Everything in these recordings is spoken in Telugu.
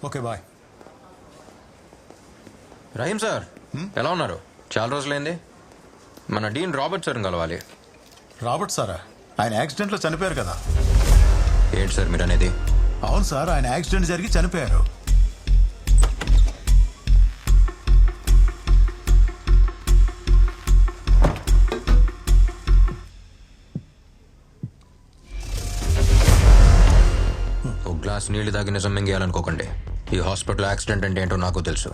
Okay bye. రహీం సార్ ఎలా ఉన్నారు? చాలా రోజులైంది. మన డీన్ రాబర్ట్ సార్ని కలవాలి. రాబర్ట్ సారా? ఆయన యాక్సిడెంట్లో చనిపోయారు కదా. ఏంటి సార్ మీరు అనేది? అవును సార్, ఆయన యాక్సిడెంట్ జరిగి చనిపోయారు. ఒక గ్లాస్ నీళ్లు తాగి నిజం మింగేయాలనుకోకండి. ఈ హాస్పిటల్ యాక్సిడెంట్ అంటే ఏంటో నాకు తెలుసు.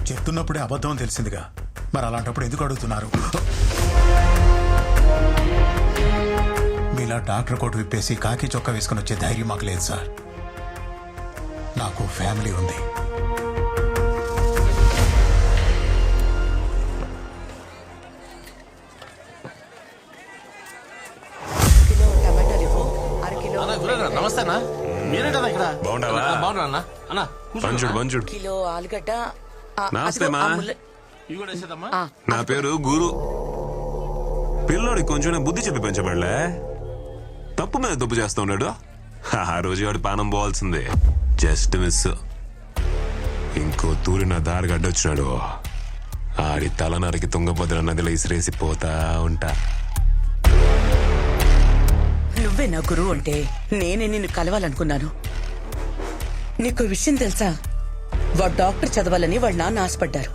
చెప్తున్నప్పుడే అబద్ధం తెలిసిందిగా, మరి అలాంటప్పుడు ఎందుకు అడుగుతున్నారు? మీలా డాక్టర్ కోట్ విప్పేసి కాకి చొక్కా వేసుకుని వచ్చే ధైర్యం మాకు లేదు సార్. నాకు ఫ్యామిలీ ఉంది. నమస్తే అన్న, మీరేంటన్నా ఇక్కడ? బాగుండావా? బాగున్నా అన్న. బంజుడు కిలో ఆలుగడ్డ. నమస్తే మా. ఇవి కూడా వేసేద్దామా? నా పేరు గురు. పిల్లోడికి కొంచెం బుద్ధి చెప్పి పెంచబడలే. తప్పు మీద తప్పు చేస్తా ఉన్నాడు. ఆ రోజు వాడి పానం పోవాల్సిందే, జస్ట్ మిస్. ఇంకో తూరి నా దారి గడ్డొచ్చినాడు. ఆడి తలనరికి తుంగభద్ర నదిలో ఇసిరేసి పోతా ఉంటా. నువ్వే నా గురువు అంటే నేనే నిన్ను కలవాలనుకున్నాను. నీకు విషయం తెలుసా? వాడు డాక్టర్ చదవాలని వాళ్ళ నాన్న ఆశపడ్డారు.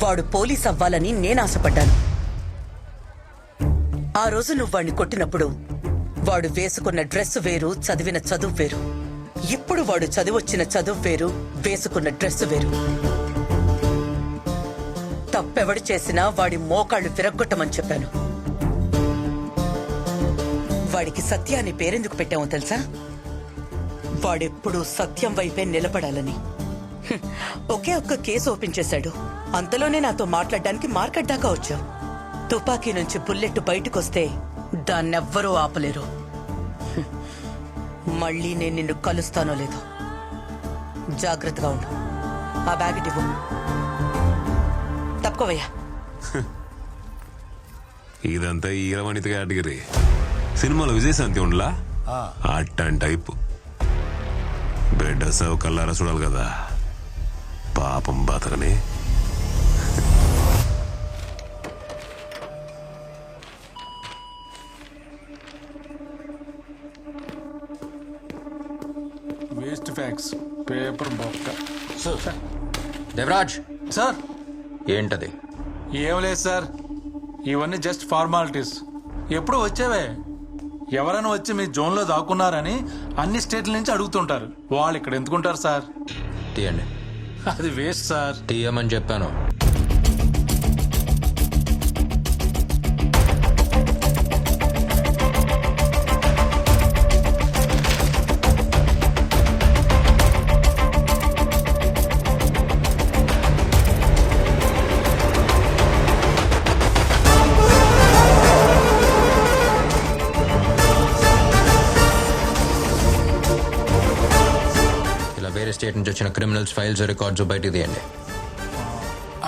వాడు పోలీస్ అవ్వాలని నేను ఆశపడ్డాను. ఆ రోజు నువ్వు వాడిని కొట్టినప్పుడు వాడు వేసుకున్న డ్రెస్ వేరు, చదివిన చదువు వేరు. ఇప్పుడు వాడు చదివొచ్చిన చదువు వేరు, వేసుకున్న డ్రెస్ వేరు. తప్పెవడు చేసినా వాడి మోకాళ్ళు విరగ్గొట్టమని చెప్పాను. వాడికి సత్య అని పేరెందుకు పెట్టామో తెలుసా? వాడెప్పుడు సత్యం వైపే నిలబడాలని. ఒకే ఒక్క కేసు ఓపెన్ చేశాడు. అంతలోనే నాతో మాట్లాడడానికి మార్కెట్ దాకా వచ్చావు. తుపాకీ నుంచి బుల్లెట్ బయటకొస్తే దాన్నెవ్వరూ ఆపలేరు. మళ్ళీ నేను నిన్ను కలుస్తానో లేదో జాగ్రత్తగా ఉండు. ఆ బ్యాగ్ ఇవ్వు. తప్పుకోవయ్యా. ఇదంతా ఈరవణిత కేటగిరీ. సినిమాలో విజయశాంతి ఉండలా అట్టంటి టైపు. బిడ్డ సౌ కల్లారా చూడాలి కదా, పాపం బతకని. వేస్ట్ ఫ్యాక్స్, పేపర్ బొక్క. దేవరాజ్ సార్, ఏంటది? ఏం లేదు సార్, ఇవన్నీ జస్ట్ ఫార్మాలిటీస్. ఎప్పుడు వచ్చేవే. ఎవరైనా వచ్చి మీ జోన్లో దాక్కున్నారని అన్ని స్టేట్ల నుంచి అడుగుతుంటారు. వాళ్ళు ఇక్కడ ఎందుకుంటారు సార్? తీయండి. అది వేస్ట్ సార్. తీయమని చెప్పాను. వేరే స్టేట్ నుంచి వచ్చిన క్రిమినల్స్ ఫైల్స్, రికార్డ్స్ బయటికి తీయండి.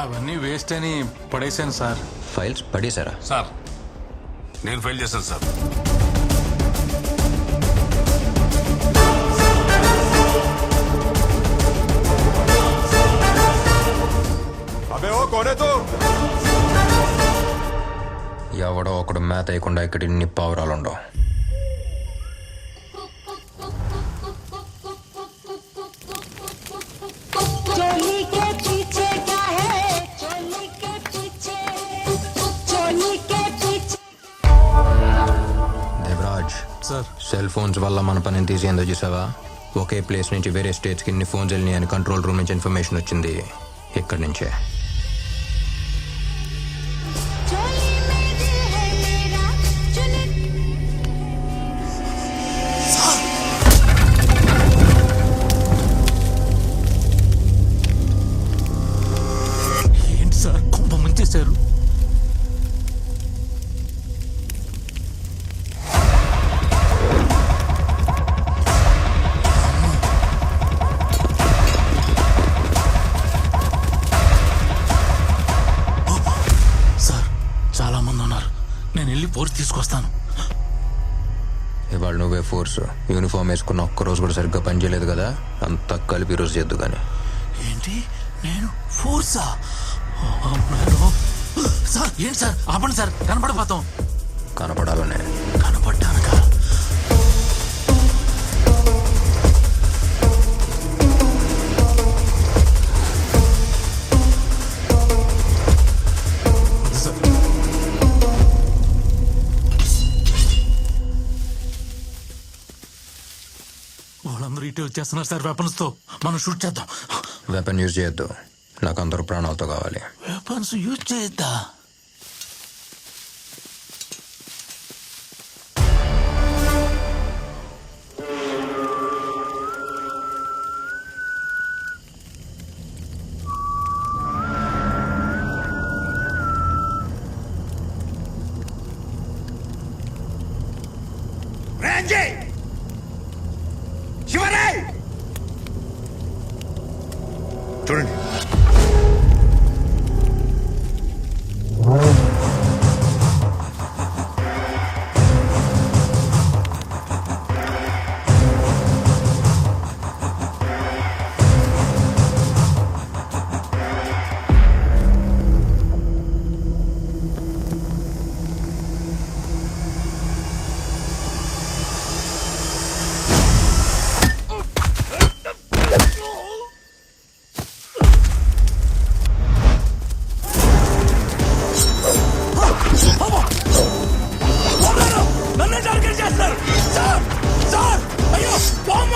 అవన్నీ వేస్ట్ అని పడేసాను సార్. ఫైల్స్ పడేశారా? సార్ నేను ఫైల్ చేస్తాను సార్. అబే ఓ కోనే తో. ఎవడో ఒకడు మేత వేయకుండా ఇక్కడ ఇన్ని పావురాలు ఉండవు. దేవరాజ్ సార్, సెల్ ఫోన్స్ వల్ల మన పనిని తీసేందో చూసావా? ఒకే ప్లేస్ నుంచి వేరే స్టేట్స్కి ఇన్ని ఫోన్స్ వెళ్ళినాయి అని కంట్రోల్ రూమ్ నుంచి ఇన్ఫర్మేషన్ వచ్చింది. ఇక్కడి నుంచే. ఏంటి సార్ కొంప ముంచేశారు? ఫోర్స్ తీసుకొస్తాను. ఇవాళ నువ్వే ఫోర్స్. యూనిఫామ్ వేసుకున్న ఒక్కరోజు కూడా సరిగ్గా పనిచేయలేదు కదా, అంతా కలిపి ఈరోజు చేద్దు కానీ. ఏంటి నేను ఫోర్సా? సార్ ఏంటి సార్, ఆపండి సార్, కనపడపోతాం. కనపడాలనే. కనపడ్డానుగా. వాళ్ళందరూ ఇటే వచ్చేస్తున్నారు సార్ వెపన్స్ తో. మనం షూట్ చేద్దాం. వెపన్ యూజ్ చేయొద్దు, నాకు అందరూ ప్రాణాలతో కావాలి. వెపన్స్ యూజ్ చేద్దా? చూడండి, నన్నే టార్గెట్ చేస్తారు సార్. సార్ అయ్యో బామ్మ.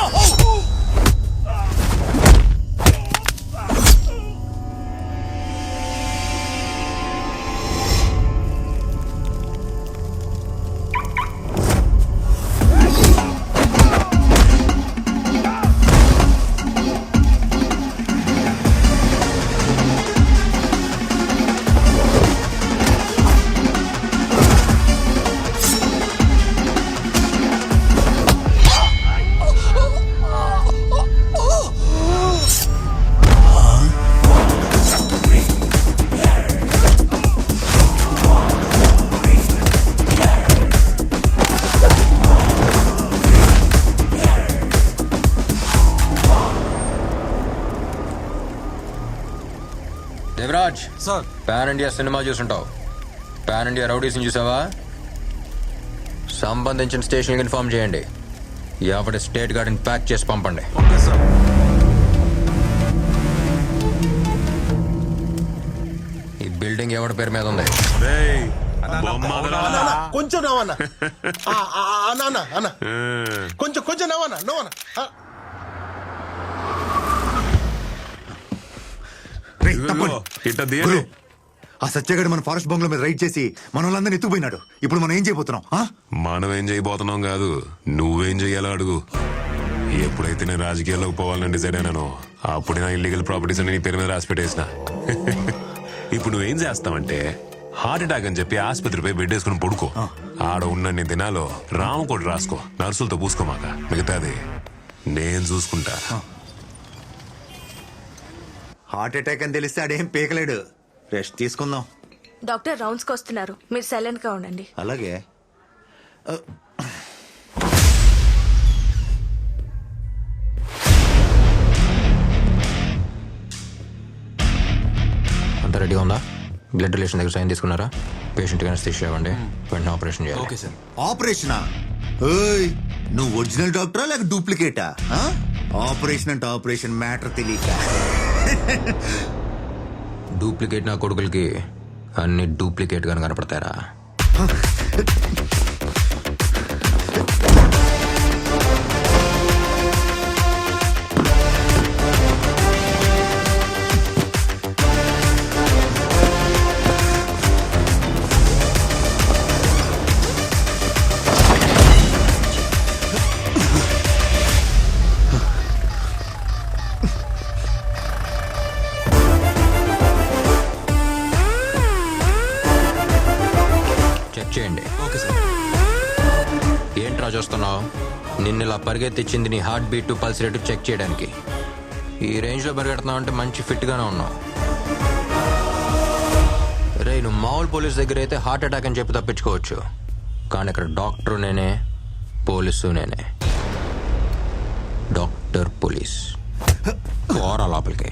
Devaraj, sir pan India cinema చూసుంటావు. పాన్ ఇండియా రౌడీస్ని చూసావా? సంబంధించిన స్టేషన్కి ఇన్ఫార్మ్ చేయండి. ఎవరి స్టేట్ గార్డ్ని ప్యాక్ చేసి పంపండి. Okay sir. ఈ బిల్డింగ్ ఎవరి పేరు మీద ఉంది? రేయ్, బొమ్మ వదలరా. కొంచెం నవ్వన్నా. అన్న అన్న కొంచెం కొంచెం నవ్వన్నా నవ్వన్నా. ఇదిగో, ఇట్ట తీయండి. ఆ సత్యగాడు మన ఫారెస్ట్ బంగ్లా మీద రైడ్ చేసి మన వాళ్ళందరినీ ఎత్తుకుపోయినాడు. ఇప్పుడు మనం ఏం చేయబోతున్నాం? మనం ఏం చేయబోతున్నాం కాదు, నువ్వేం చెయ్యాలో అడుగు. ఎప్పుడైతే నేను రాజకీయాల్లోకి పోవాలని డిసైడ్ అయినానో అప్పుడు నా ఇల్లీగల్ ప్రాపర్టీస్ అని నీ పేరు మీద రాసి పెట్టేసిన. ఇప్పుడు నువ్వేం చేస్తావంటే హార్ట్ అటాక్ అని చెప్పి ఆసుపత్రిపై బెడ్ వేసుకుని పడుకో. ఆడ ఉన్నన్ని దినాలు రామకోటి రాసుకో, నర్సులతో పూసుకోమాక. మిగతాది నేను చూసుకుంటా. హార్ట్ అటాక్ అని తెలిస్తే ఆడేం పీకలేడు. రెస్ట్ తీసుకుందాం. డాక్టర్ రౌండ్స్కి వస్తున్నారు, మీరు సైలెంట్గా ఉండండి. అలాగే. అంతా రెడీగా ఉందా? బ్లడ్ రిలేషన్ దగ్గర సైన్ తీసుకున్నారా? పేషెంట్ అనస్థీషియా ఇవ్వండి, వెంటనే ఆపరేషన్ చేయాలి. Okay sir. ఆపరేషనా? ఏయ్, నువ్వు ఒరిజినల్ డాక్టరా లేక డూప్లికేటా? ఆపరేషన్ అంటే ఆపరేషన్ మ్యాటర్ తెలియక. డూప్లికేట్ నా కొడుకులకి అన్ని డూప్లికేట్ గా కనపడతారా? చేయండి. Okay sir. ఏంట్రా చూస్తున్నావు? నిన్ను ఇలా పరిగెత్తిచ్చింది నీ heart beat pulse rate check చేయడానికి. ఈ రేంజ్లో పరిగెడుతున్నావు అంటే మంచి ఫిట్గానే ఉన్నావు. రే, నువ్వు మామూలు పోలీస్ దగ్గర అయితే హార్ట్ అటాక్ అని చెప్పి తప్పించుకోవచ్చు, కానీ ఇక్కడ డాక్టర్ నేనే, పోలీసు నేనే, డాక్టర్ పోలీస్. పోరా లోపలికి.